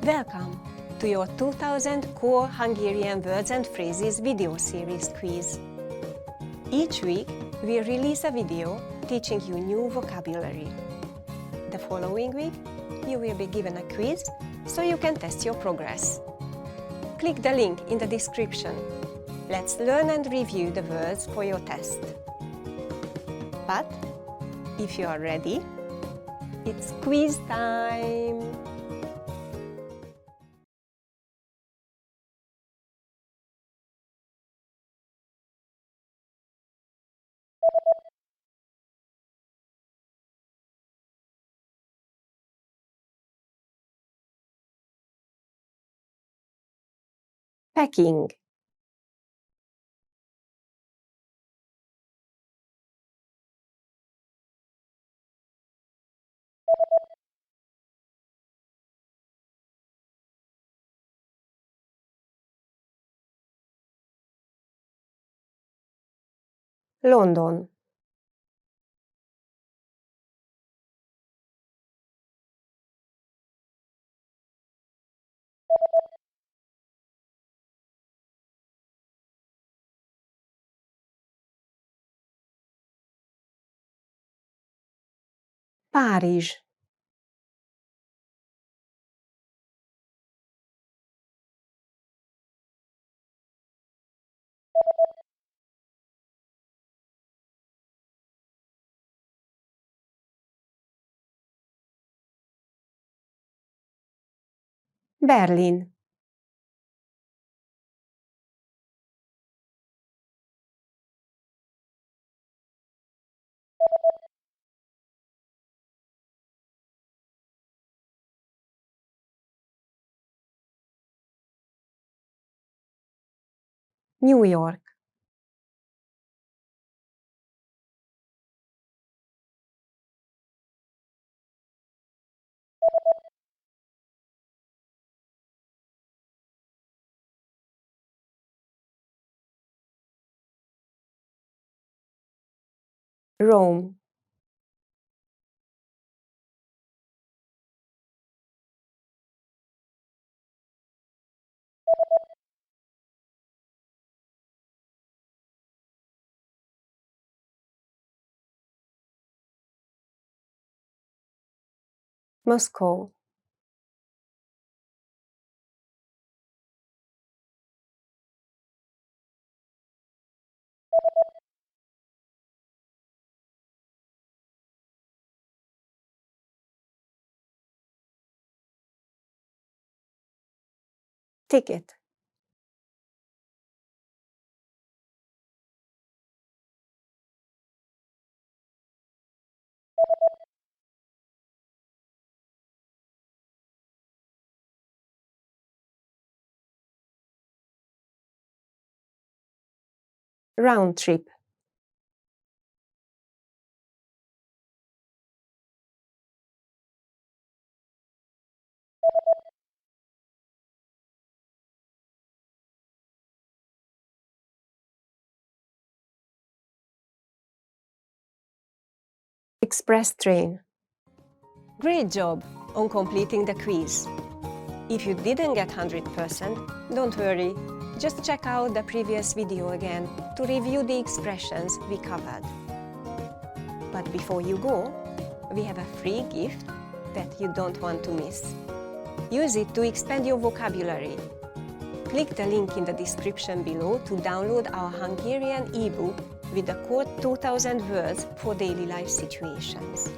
Welcome to your 2000 Core Hungarian Words and Phrases video series quiz. Each week, we release a video teaching you new vocabulary. The following week, you will be given a quiz so you can test your progress. Click the link in the description. Let's learn and review the words for your test. But if you are ready, it's quiz time! Packing. London. Párizs. Berlin. New York. Rome. Moscow. Ticket. Round trip. Express train. Great job on completing the quiz. If you didn't get 100%, don't worry. Just check out the previous video again to review the expressions we covered. But before you go, we have a free gift that you don't want to miss. Use it to expand your vocabulary. Click the link in the description below to download our Hungarian ebook with the core 2000 words for daily life situations.